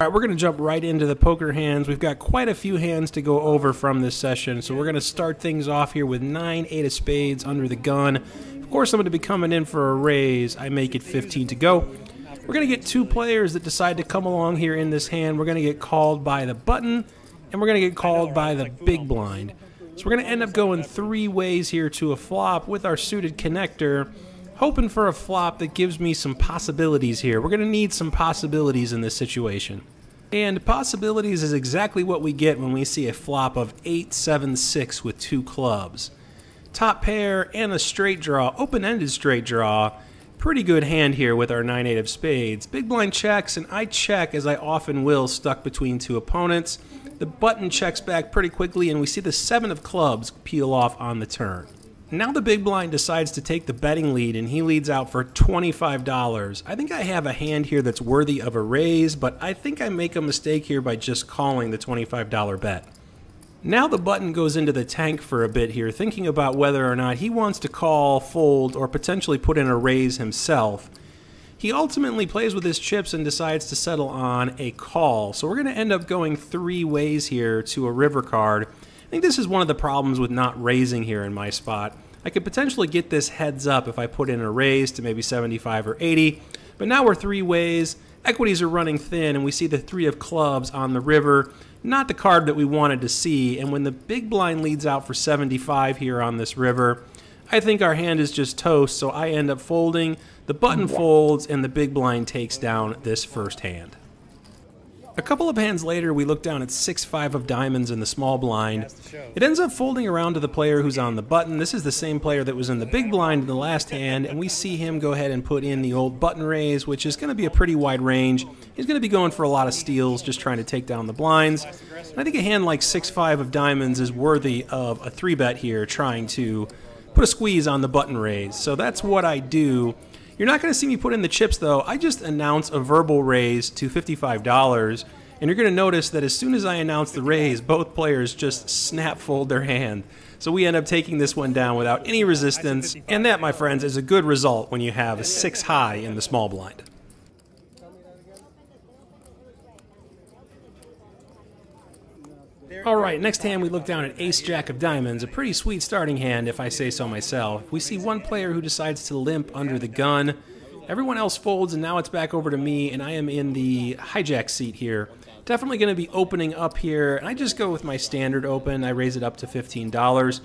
All right, we're going to jump right into the poker hands. We've got quite a few hands to go over from this session, so we're going to start things off here with 9, 8 of spades under the gun. Of course, I'm going to be coming in for a raise. I make it 15 to go. We're going to get two players that decide to come along here in this hand. We're going to get called by the button, and we're going to get called by the big blind. So we're going to end up going 3 ways here to a flop with our suited connector, hoping for a flop that gives me some possibilities here. We're going to need some possibilities in this situation. And possibilities is exactly what we get when we see a flop of 8, 7, 6 with 2 clubs. Top pair and a straight draw, open-ended straight draw. Pretty good hand here with our 9, 8 of spades. Big blind checks, and I check, as I often will, stuck between 2 opponents. The button checks back pretty quickly, and we see the 7 of clubs peel off on the turn. Now the big blind decides to take the betting lead, and he leads out for $25. I think I have a hand here that's worthy of a raise, but I think I make a mistake here by just calling the $25 bet. Now the button goes into the tank for a bit here, thinking about whether or not he wants to call, fold, or potentially put in a raise himself. He ultimately plays with his chips and decides to settle on a call. So we're going to end up going 3 ways here to a river card. I think this is one of the problems with not raising here in my spot. I could potentially get this heads up if I put in a raise to maybe 75 or 80, but now we're 3 ways. Equities are running thin, and we see the 3 of clubs on the river. Not the card that we wanted to see, and when the big blind leads out for 75 here on this river, I think our hand is just toast, so I end up folding. The button folds, and the big blind takes down this first hand. A couple of hands later, we look down at 6, 5 of diamonds in the small blind. It ends up folding around to the player who's on the button. This is the same player that was in the big blind in the last hand, and we see him go ahead and put in the old button raise, which is going to be a pretty wide range. He's going to be going for a lot of steals, just trying to take down the blinds. And I think a hand like 6, 5 of diamonds is worthy of a 3-bet here, trying to put a squeeze on the button raise. So that's what I do. You're not going to see me put in the chips, though. I just announce a verbal raise to $55, and you're going to notice that as soon as I announce the raise, both players just snap fold their hand. So we end up taking this one down without any resistance, and that, my friends, is a good result when you have a 6 high in the small blind. Alright, next hand we look down at Ace Jack of Diamonds, a pretty sweet starting hand if I say so myself. We see one player who decides to limp under the gun. Everyone else folds, and now it's back over to me, and I am in the hijack seat here. Definitely going to be opening up here, and I just go with my standard open. I raise it up to $15.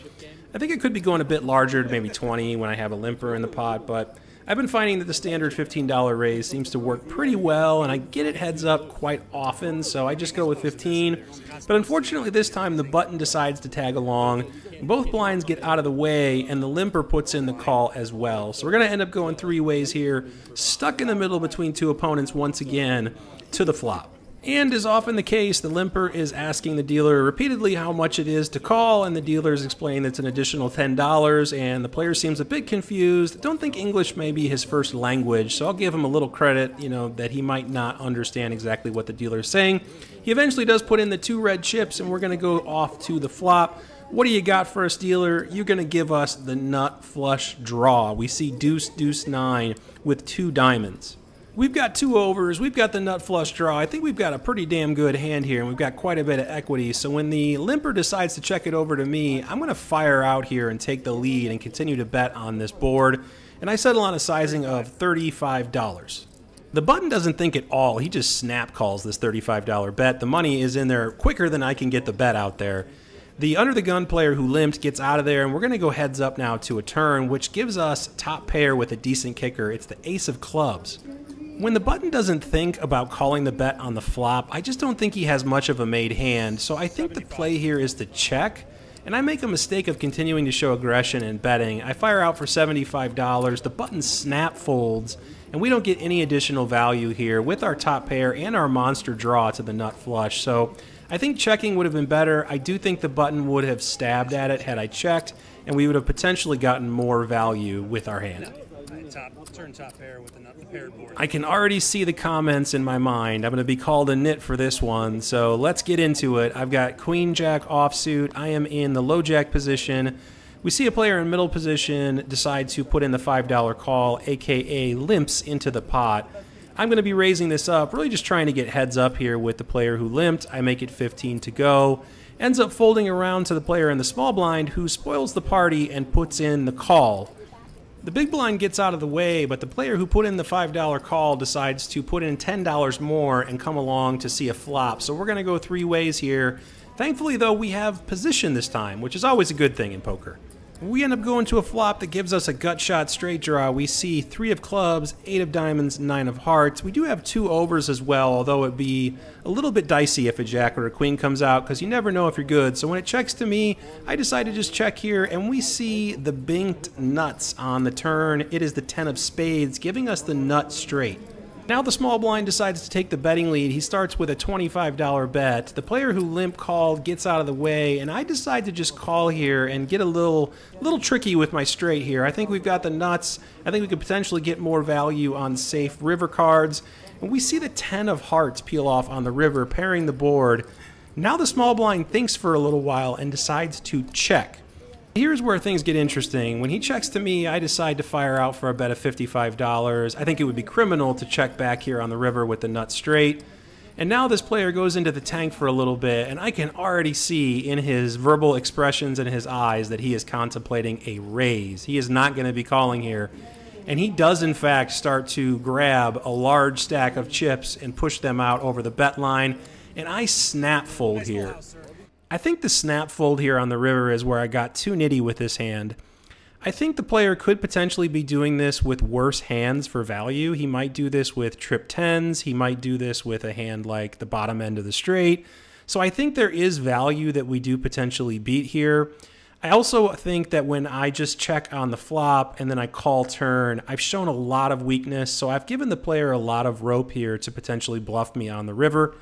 I think it could be going a bit larger to maybe $20 when I have a limper in the pot, but I've been finding that the standard $15 raise seems to work pretty well, and I get it heads up quite often, so I just go with 15. But unfortunately this time the button decides to tag along. Both blinds get out of the way, and the limper puts in the call as well. So we're going to end up going 3 ways here, stuck in the middle between 2 opponents once again to the flop. And as often the case, the limper is asking the dealer repeatedly how much it is to call, and the dealer is explaining it's an additional $10, and the player seems a bit confused. Don't think English may be his first language, so I'll give him a little credit, that he might not understand exactly what the dealer is saying. He eventually does put in the 2 red chips, and we're going to go off to the flop. What do you got for us, dealer? You're going to give us the nut flush draw. We see deuce, deuce, 9 with 2 diamonds. We've got 2 overs, we've got the nut flush draw. I think we've got a pretty damn good hand here, and we've got quite a bit of equity. So when the limper decides to check it over to me, I'm going to fire out here and take the lead and continue to bet on this board. And I settle on a sizing of $35. The button doesn't think at all. He just snap calls this $35 bet. The money is in there quicker than I can get the bet out there. The under the gun player who limped gets out of there, and we're going to go heads up now to a turn, which gives us top pair with a decent kicker. It's the ace of clubs. When the button doesn't think about calling the bet on the flop, I just don't think he has much of a made hand, so I think the play here is to check, and I make a mistake of continuing to show aggression and betting. I fire out for $75, the button snap folds, and we don't get any additional value here with our top pair and our monster draw to the nut flush, so I think checking would have been better. I do think the button would have stabbed at it had I checked, and we would have potentially gotten more value with our hand. Turn top pair with the paired board. I can already see the comments in my mind. I'm going to be called a nit for this one, so let's get into it. I've got Queen Jack offsuit. I am in the low jack position. We see a player in middle position decide to put in the $5 call, aka limps into the pot. I'm going to be raising this up, really just trying to get heads up here with the player who limped. I make it 15 to go. Ends up folding around to the player in the small blind who spoils the party and puts in the call. The big blind gets out of the way, but the player who put in the $5 call decides to put in $10 more and come along to see a flop. So we're going to go three ways here. Thankfully, though, we have position this time, which is always a good thing in poker. We end up going to a flop that gives us a gut shot straight draw. We see 3 of clubs, 8 of diamonds, 9 of hearts. We do have 2 overs as well, although it'd be a little bit dicey if a jack or a queen comes out because you never know if you're good. So when it checks to me, I decide to just check here, and we see the binked nuts on the turn. It is the 10 of spades, giving us the nut straight. Now the small blind decides to take the betting lead. He starts with a $25 bet. The player who limp called gets out of the way, and I decide to just call here and get a little tricky with my straight here. I think we've got the nuts. I think we could potentially get more value on safe river cards. And we see the 10 of hearts peel off on the river, pairing the board. Now the small blind thinks for a little while and decides to check. Here's where things get interesting. When he checks to me, I decide to fire out for a bet of $55. I think it would be criminal to check back here on the river with the nut straight. And now this player goes into the tank for a little bit, and I can already see in his verbal expressions and his eyes that he is contemplating a raise. He is not going to be calling here. And he does, in fact, start to grab a large stack of chips and push them out over the bet line. And I snap fold here. I think the snap fold here on the river is where I got too nitty with this hand. I think the player could potentially be doing this with worse hands for value. He might do this with trip 10s. He might do this with a hand like the bottom end of the straight. So I think there is value that we do potentially beat here. I also think that when I just check on the flop and then I call turn, I've shown a lot of weakness. So I've given the player a lot of rope here to potentially bluff me on the river.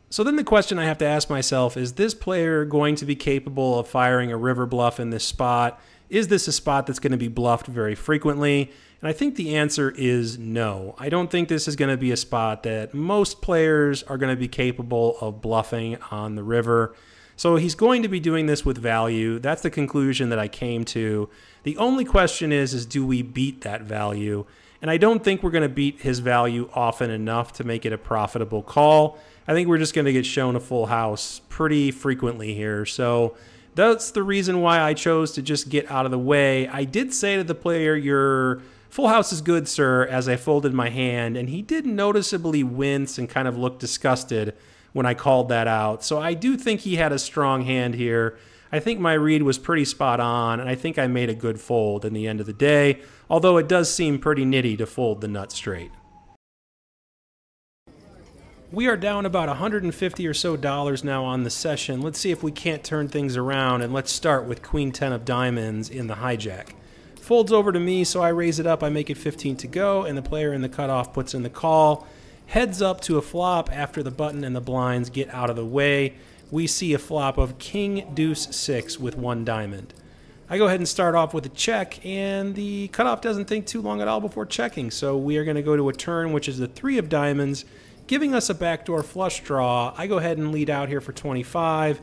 So then the question I have to ask myself is this player going to be capable of firing a river bluff in this spot? Is this a spot that's going to be bluffed very frequently? And I think the answer is no. I don't think this is going to be a spot that most players are going to be capable of bluffing on the river. So he's going to be doing this with value. That's the conclusion that I came to. The only question is do we beat that value? And I don't think we're going to beat his value often enough to make it a profitable call. I think we're just going to get shown a full house pretty frequently here. So that's the reason why I chose to just get out of the way. I did say to the player, your full house is good, sir, as I folded my hand. And he did noticeably wince and kind of look disgusted when I called that out. So I do think he had a strong hand here. I think my read was pretty spot on, and I think I made a good fold in the end of the day, although it does seem pretty nitty to fold the nut straight. We are down about $150 or so now on the session. Let's see if we can't turn things around, and let's start with Queen 10 of diamonds in the hijack. Folds over to me, so I raise it up, I make it 15 to go, and the player in the cutoff puts in the call. Heads up to a flop after the button and the blinds get out of the way. We see a flop of King Deuce 6 with 1 diamond. I go ahead and start off with a check, and the cutoff doesn't think too long at all before checking, so we are going to go to a turn, which is the 3 of diamonds, giving us a backdoor flush draw. I go ahead and lead out here for 25.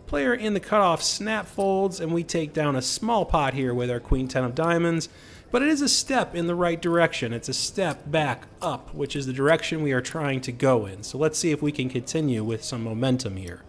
Player in the cutoff snap folds, and we take down a small pot here with our Queen 10 of diamonds, but it is a step in the right direction. It's a step back up, which is the direction we are trying to go in. So let's see if we can continue with some momentum here.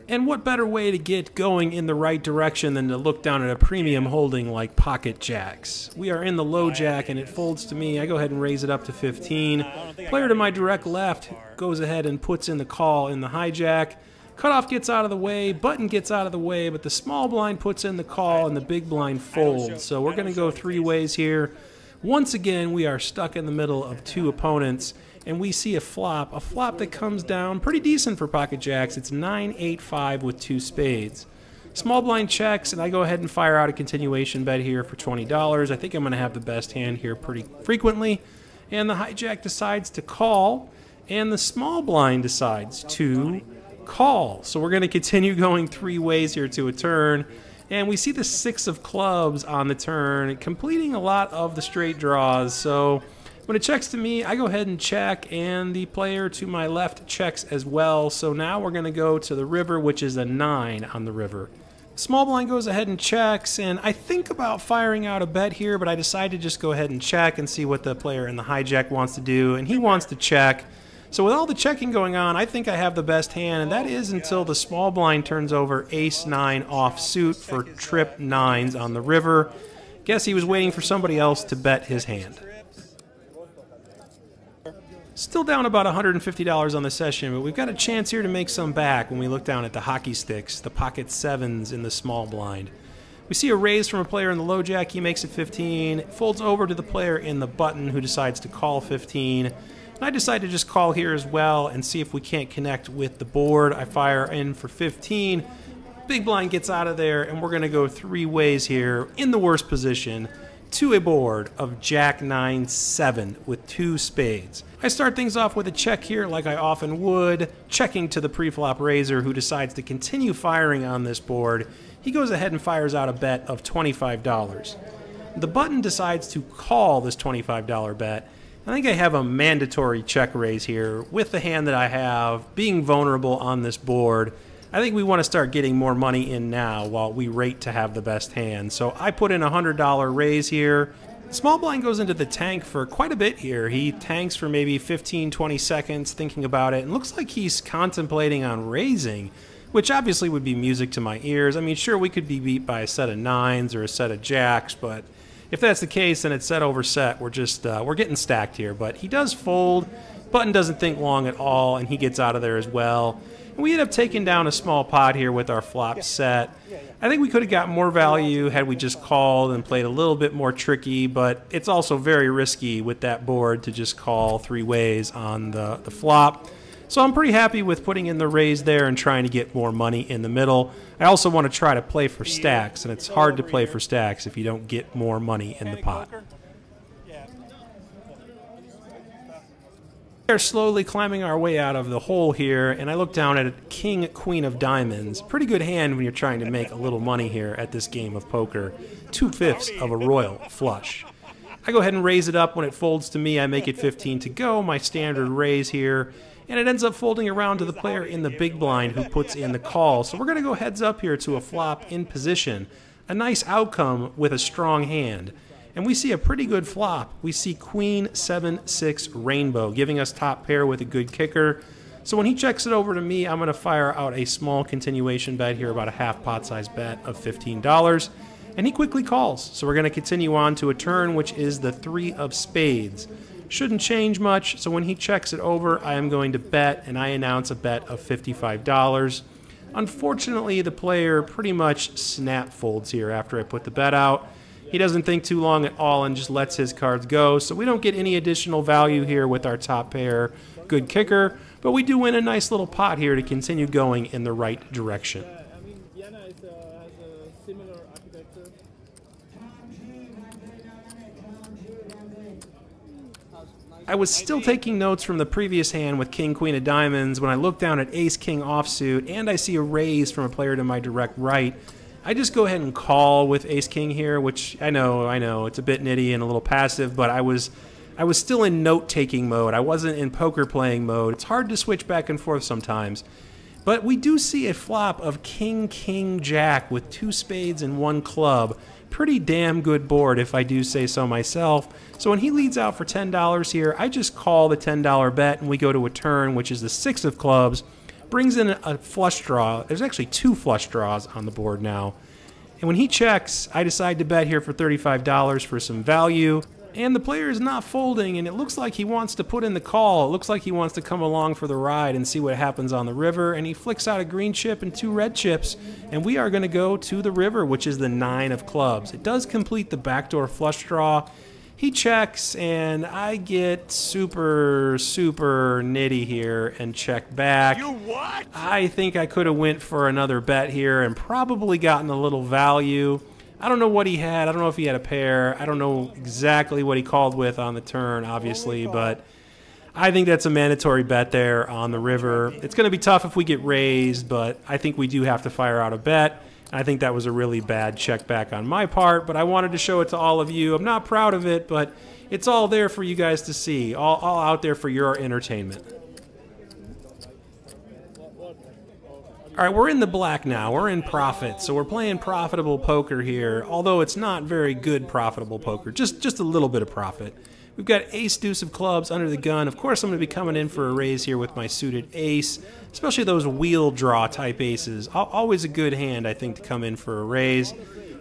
And what better way to get going in the right direction than to look down at a premium holding like pocket jacks. We are in the low jack and it folds to me. I go ahead and raise it up to 15. Player to my direct left goes ahead and puts in the call in the hijack. Cutoff gets out of the way, button gets out of the way, but the small blind puts in the call and the big blind folds. So we're going to go 3 ways here. Once again, we are stuck in the middle of 2 opponents. And we see a flop that comes down pretty decent for pocket jacks. It's 9-8-5 with 2 spades. Small blind checks, and I go ahead and fire out a continuation bet here for $20. I think I'm going to have the best hand here pretty frequently. And the hijack decides to call, and the small blind decides to call. So we're going to continue going 3 ways here to a turn. And we see the 6 of clubs on the turn, completing a lot of the straight draws. So when it checks to me, I go ahead and check, and the player to my left checks as well. So now we're going to go to the river, which is a 9 on the river. Small blind goes ahead and checks, and I think about firing out a bet here, but I decide to just go ahead and check and see what the player in the hijack wants to do, and he wants to check. So with all the checking going on, I think I have the best hand, and that is until the small blind turns over ace-9 offsuit for trip nines on the river. Guess he was waiting for somebody else to bet his hand. Still down about $150 on the session, but we've got a chance here to make some back when we look down at the hockey sticks, the pocket sevens in the small blind. We see a raise from a player in the low jack, he makes it 15, it folds over to the player in the button who decides to call 15. And I decide to just call here as well and see if we can't connect with the board. I fire in for 15, big blind gets out of there, and we're going to go three ways here in the worst position to a board of Jack 9-7 with two spades. I start things off with a check here like I often would, checking to the preflop raiser who decides to continue firing on this board. He goes ahead and fires out a bet of $25. The button decides to call this $25 bet. I think I have a mandatory check raise here with the hand that I have being vulnerable on this board. I think we want to start getting more money in now while we rate to have the best hand. So I put in a $100 raise here. Small blind goes into the tank for quite a bit here. He tanks for maybe 15-20 seconds thinking about it, and looks like he's contemplating on raising, which obviously would be music to my ears. I mean, sure, we could be beat by a set of nines or a set of jacks, but if that's the case, then it's set over set. We're just we're getting stacked here. But he does fold. Button doesn't think long at all, and he gets out of there as well. And we end up taking down a small pot here with our flop set. I think we could have got more value had we just called and played a little bit more tricky, but it's also very risky with that board to just call three ways on the flop. So I'm pretty happy with putting in the raise there and trying to get more money in the middle. I also want to try to play for stacks, and it's hard to play for stacks if you don't get more money in the pot. We're slowly climbing our way out of the hole here, and I look down at King, Queen of Diamonds. Pretty good hand when you're trying to make a little money here at this game of poker. 2/5 of a royal flush. I go ahead and raise it up. When it folds to me, I make it 15 to go, my standard raise here. And it ends up folding around to the player in the big blind who puts in the call. So we're going to go heads up here to a flop in position. A nice outcome with a strong hand. And we see a pretty good flop. We see Queen 7-6 rainbow, giving us top pair with a good kicker. So when he checks it over to me, I'm going to fire out a small continuation bet here, about a half pot size bet of $15. And he quickly calls. So we're going to continue on to a turn, which is the 3 of spades. Shouldn't change much, so when he checks it over, I am going to bet, and I announce a bet of $55. Unfortunately, the player pretty much snap folds here after I put the bet out. He doesn't think too long at all and just lets his cards go, so we don't get any additional value here with our top pair good kicker, but we do win a nice little pot here to continue going in the right direction. I was still taking notes from the previous hand with King, Queen of Diamonds when I look down at Ace, King offsuit, and I see a raise from a player to my direct right. I just go ahead and call with Ace, King here, which I know, it's a bit nitty and a little passive, but I was still in note-taking mode. I wasn't in poker playing mode. It's hard to switch back and forth sometimes. But we do see a flop of King, King, Jack with 2 spades and 1 club. Pretty damn good board if I do say so myself. So when he leads out for $10 here, I just call the $10 bet and we go to a turn, which is the 6 of clubs. Brings in a flush draw. There's actually 2 flush draws on the board now. And when he checks, I decide to bet here for $35 for some value. And the player is not folding, and it looks like he wants to put in the call. It looks like he wants to come along for the ride and see what happens on the river. And he flicks out a green chip and 2 red chips. And we are going to go to the river, which is the 9 of clubs. It does complete the backdoor flush draw. He checks, and I get super nitty here and check back. You what? I think I could have went for another bet here and probably gotten a little value. I don't know what he had. I don't know if he had a pair. I don't know exactly what he called with on the turn, obviously, but I think that's a mandatory bet there on the river. It's going to be tough if we get raised, but I think we do have to fire out a bet. I think that was a really bad check back on my part, but I wanted to show it to all of you. I'm not proud of it, but it's all there for you guys to see, all out there for your entertainment. All right, we're in the black now. We're in profit, so we're playing profitable poker here, although it's not very good profitable poker, just a little bit of profit. We've got ace deuce of clubs under the gun. Of course, I'm going to be coming in for a raise here with my suited ace, especially those wheel draw type aces. Always a good hand, I think, to come in for a raise.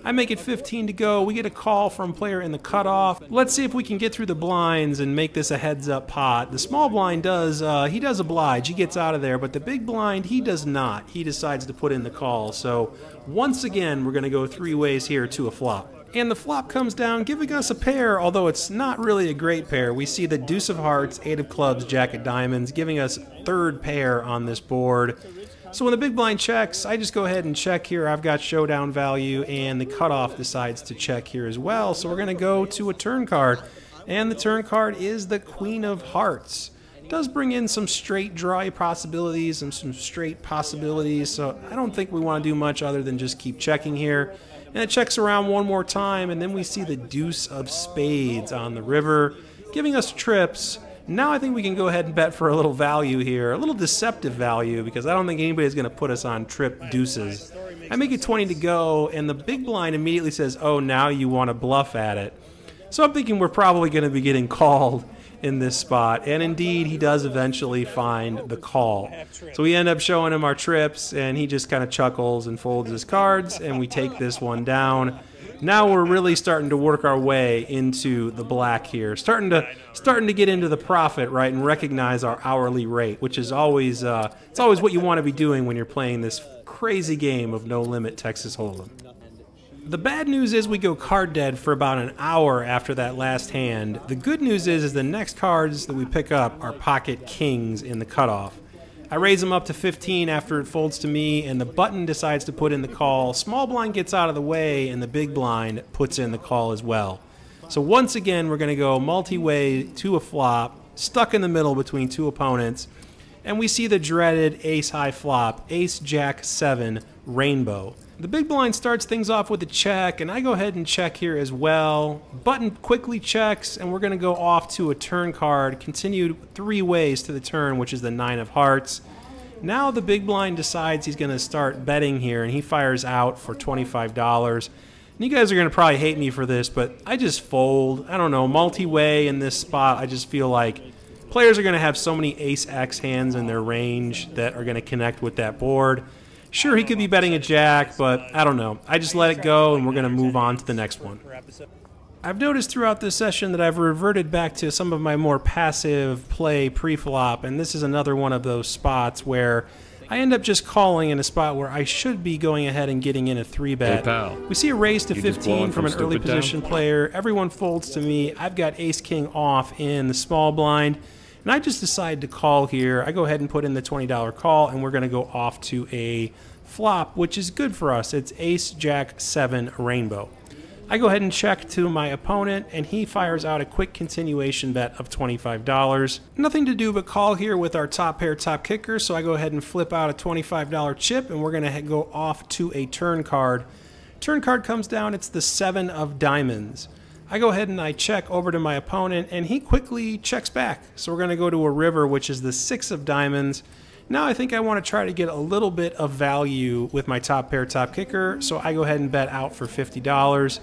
I make it 15 to go. We get a call from player in the cutoff. Let's see if we can get through the blinds and make this a heads-up pot. The small blind does, he does oblige. He gets out of there, but the big blind, he does not. He decides to put in the call. So once again, we're going to go three ways here to a flop. And the flop comes down, giving us a pair, although it's not really a great pair. We see the deuce of hearts, eight of clubs, jack of diamonds, giving us third pair on this board. So when the big blind checks, I just go ahead and check here. I've got showdown value, and the cutoff decides to check here as well. So we're going to go to a turn card, and the turn card is the queen of hearts. It does bring in some straight draw possibilities and some straight possibilities, so I don't think we want to do much other than just keep checking here. And it checks around one more time, and then we see the deuce of spades on the river, giving us trips. Now I think we can go ahead and bet for a little value here, a little deceptive value, because I don't think anybody's going to put us on trip deuces. I make it 20 to go, and the big blind immediately says, oh, now you want to bluff at it. So I'm thinking we're probably going to be getting called in this spot, and indeed he does eventually find the call. So we end up showing him our trips, and he just kind of chuckles and folds his cards, and we take this one down. Now we're really starting to work our way into the black here, starting to get into the profit, right, and recognize our hourly rate, which is always it's always what you want to be doing when you're playing this crazy game of no limit Texas Hold'em. The bad news is we go card dead for about an hour after that last hand. The good news is the next cards that we pick up are pocket kings in the cutoff. I raise them up to 15 after it folds to me, and the button decides to put in the call. Small blind gets out of the way, and the big blind puts in the call as well. So once again, we're going to go multi-way to a flop, stuck in the middle between two opponents, and we see the dreaded ace-high flop, ace-jack-7, rainbow. The big blind starts things off with a check, and I go ahead and check here as well. Button quickly checks, and we're going to go off to a turn card, continued three ways to the turn, which is the 9 of hearts. Now the big blind decides he's going to start betting here, and he fires out for $25. And you guys are going to probably hate me for this, but I just fold. I don't know, multi-way in this spot. I just feel like players are going to have so many ace-x hands in their range that are going to connect with that board. Sure, he could be betting a jack, but I don't know. I just let it go, and we're going to move on to the next one. I've noticed throughout this session that I've reverted back to some of my more passive play pre-flop, and this is another one of those spots where I end up just calling in a spot where I should be going ahead and getting in a 3-bet. Hey, we see a raise to 15 from an early position player. Everyone folds to me. I've got ace-king off in the small blind. And I just decide to call here. I go ahead and put in the $20 call, and we're going to go off to a flop, which is good for us. It's ace-jack-7 rainbow. I go ahead and check to my opponent, and he fires out a quick continuation bet of $25. Nothing to do but call here with our top pair top kicker, so I go ahead and flip out a $25 chip, and we're going to go off to a turn card. Turn card comes down. It's the 7 of diamonds. I go ahead and I check over to my opponent, and he quickly checks back. So we're going to go to a river, which is the 6 of diamonds. Now I think I want to try to get a little bit of value with my top pair top kicker, so I go ahead and bet out for $50.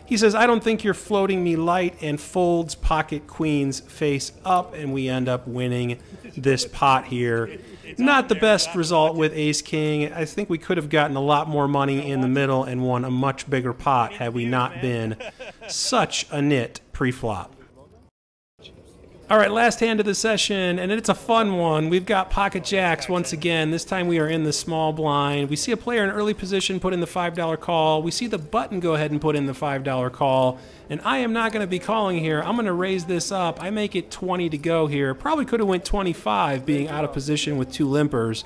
He says, I don't think you're floating me light, and folds pocket queens face up, and we end up winning this pot here. Not the best result with ace-king. I think we could have gotten a lot more money in the middle and won a much bigger pot had we not been such a nit pre-flop. All right, last hand of the session, and it's a fun one. We've got pocket jacks once again. This time we are in the small blind. We see a player in early position put in the $5 call. We see the button go ahead and put in the $5 call, and I am not going to be calling here. I'm going to raise this up. I make it 20 to go here. Probably could have went 25 being out of position with two limpers.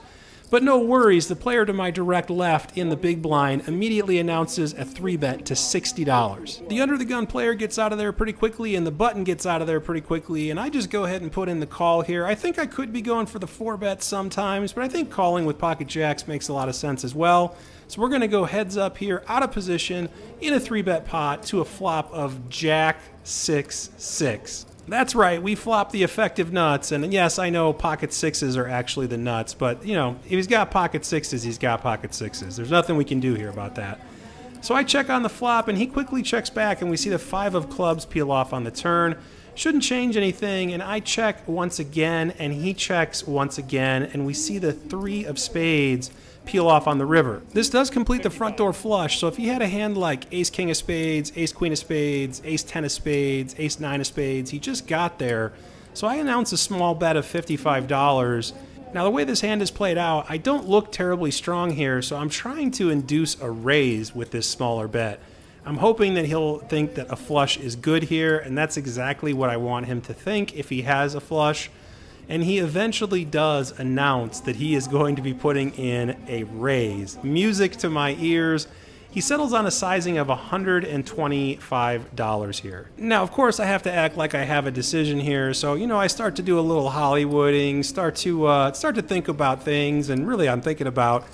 But no worries, the player to my direct left in the big blind immediately announces a 3-bet to $60. The under the gun player gets out of there pretty quickly, and the button gets out of there pretty quickly, and I just go ahead and put in the call here. I think I could be going for the 4-bet sometimes, but I think calling with pocket jacks makes a lot of sense as well. So we're going to go heads up here, out of position, in a 3-bet pot to a flop of jack 6-6. That's right, we flop the effective nuts, and yes, I know pocket sixes are actually the nuts, but, you know, if he's got pocket sixes, he's got pocket sixes. There's nothing we can do here about that. So I check on the flop, and he quickly checks back, and we see the 5 of clubs peel off on the turn. Shouldn't change anything, and I check once again, and he checks once again, and we see the 3 of spades peel off on the river. This does complete the front door flush, so if he had a hand like ace-king of spades, ace-queen of spades, ace-10 of spades, ace-9 of spades, he just got there. So I announce a small bet of $55. Now the way this hand is played out, I don't look terribly strong here, so I'm trying to induce a raise with this smaller bet. I'm hoping that he'll think that a flush is good here, and that's exactly what I want him to think if he has a flush. And he eventually does announce that he is going to be putting in a raise. Music to my ears. He settles on a sizing of $125 here. Now, of course, I have to act like I have a decision here, so, you know, I start to do a little Hollywooding, start to think about things, and really I'm thinking about,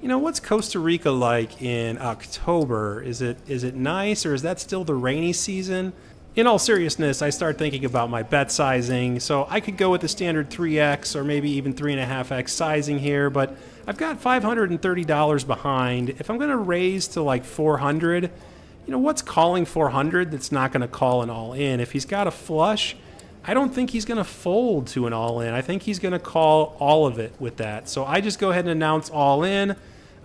you know, what's Costa Rica like in October? Is it nice, or is that still the rainy season? In all seriousness, I start thinking about my bet sizing, so I could go with the standard 3x or maybe even 3.5x sizing here, but I've got $530 behind. If I'm going to raise to like 400, you know, what's calling 400 that's not going to call an all-in? If he's got a flush, I don't think he's going to fold to an all-in. I think he's going to call all of it with that. So I just go ahead and announce all-in.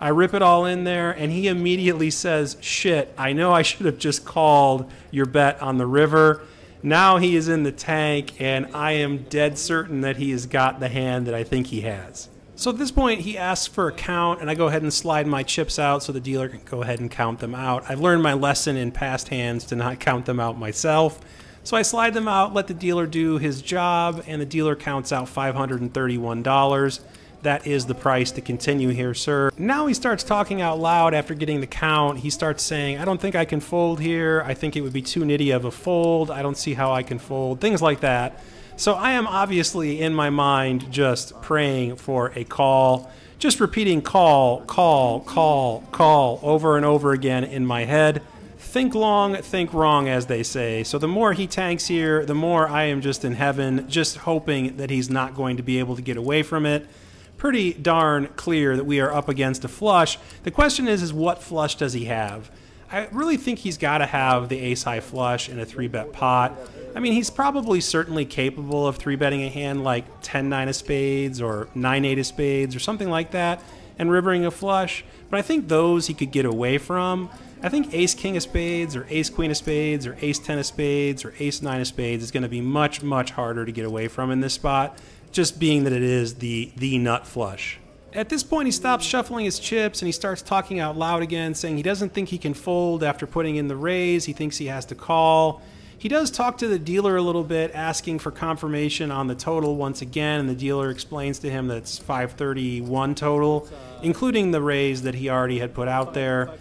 I rip it all in there, and he immediately says, shit, I know I should have just called your bet on the river. Now he is in the tank, and I am dead certain that he has got the hand that I think he has. So at this point, he asks for a count, and I go ahead and slide my chips out so the dealer can go ahead and count them out. I've learned my lesson in past hands to not count them out myself. So I slide them out, let the dealer do his job, and the dealer counts out $531. That is the price to continue here, sir. Now he starts talking out loud after getting the count. He starts saying, I don't think I can fold here. I think it would be too nitty of a fold. I don't see how I can fold. Things like that. So I am obviously in my mind just praying for a call. Just repeating call, call, call, call over and over again in my head. Think long, think wrong, as they say. So the more he tanks here, the more I am just in heaven, just hoping that he's not going to be able to get away from it. Pretty darn clear that we are up against a flush. The question is what flush does he have? I really think he's got to have the ace-high flush in a 3-bet pot. I mean, he's probably certainly capable of 3-betting a hand like 10-9 of spades or 9-8 of spades or something like that and rivering a flush, but I think those he could get away from. I think ace-king of spades or ace-queen of spades or ace-10 of spades or ace-9 of spades is going to be much, much harder to get away from in this spot, just being that it is the nut flush. At this point, he stops shuffling his chips and he starts talking out loud again, saying he doesn't think he can fold after putting in the raise. He thinks he has to call. He does talk to the dealer a little bit, asking for confirmation on the total once again, and the dealer explains to him that it's 531 total, including the raise that he already had put out there.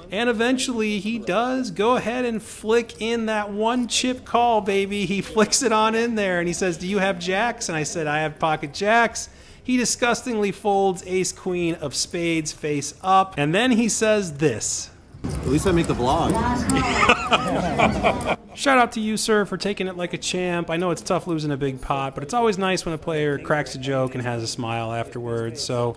And eventually, he does go ahead and flick in that one chip call, baby. He flicks it on in there, and he says, do you have jacks? And I said, I have pocket jacks. He disgustingly folds ace-queen of spades face up, and then he says this. At least I make the vlog. Shout out to you, sir, for taking it like a champ. I know it's tough losing a big pot, but it's always nice when a player cracks a joke and has a smile afterwards. So,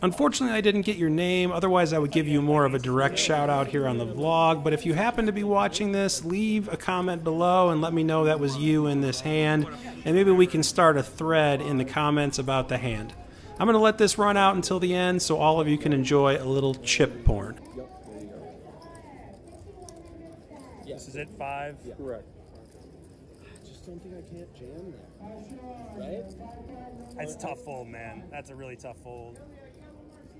unfortunately, I didn't get your name. Otherwise, I would give you more of a direct shout out here on the vlog. But if you happen to be watching this, leave a comment below and let me know that was you in this hand. And maybe we can start a thread in the comments about the hand. I'm going to let this run out until the end so all of you can enjoy a little chip porn. This is it, 5? Yeah. Correct. I just don't think I can't jam there. Right? That's a tough fold, man. That's a really tough fold.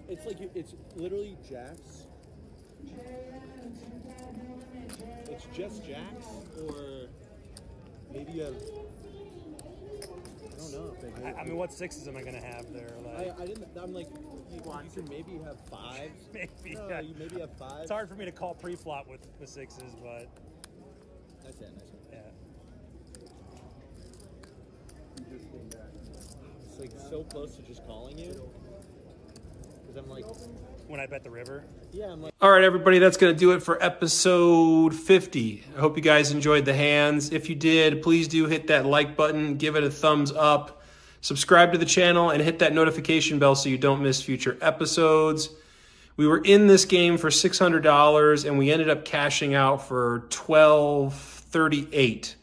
It's like it's literally jacks. It's just jacks, or maybe you have. I don't know. I mean, what sixes am I gonna have there? Like, I didn't. I'm like, you can maybe have 5s. maybe. No, Yeah. you maybe have 5s. It's hard for me to call pre-flop with the sixes, but Nice hand, nice hand. yeah. It's like so close to just calling you. Because I'm like, when I bet the river. Yeah, I'm like, All right, everybody, that's going to do it for episode 50. I hope you guys enjoyed the hands. If you did, please do hit that like button, give it a thumbs up, subscribe to the channel, and hit that notification bell so you don't miss future episodes. We were in this game for $600, and we ended up cashing out for $1,238.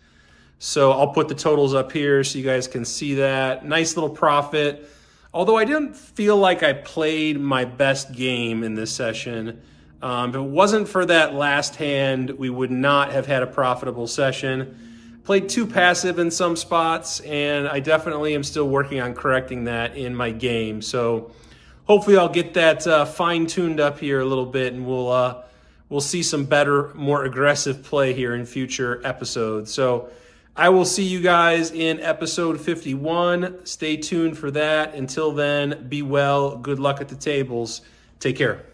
So I'll put the totals up here so you guys can see that. Nice little profit. Although I didn't feel like I played my best game in this session. If it wasn't for that last hand, we would not have had a profitable session. Played too passive in some spots, and I definitely am still working on correcting that in my game. So hopefully I'll get that fine-tuned up here a little bit, and we'll see some better, more aggressive play here in future episodes. So I will see you guys in episode 51. Stay tuned for that. Until then, be well. Good luck at the tables. Take care.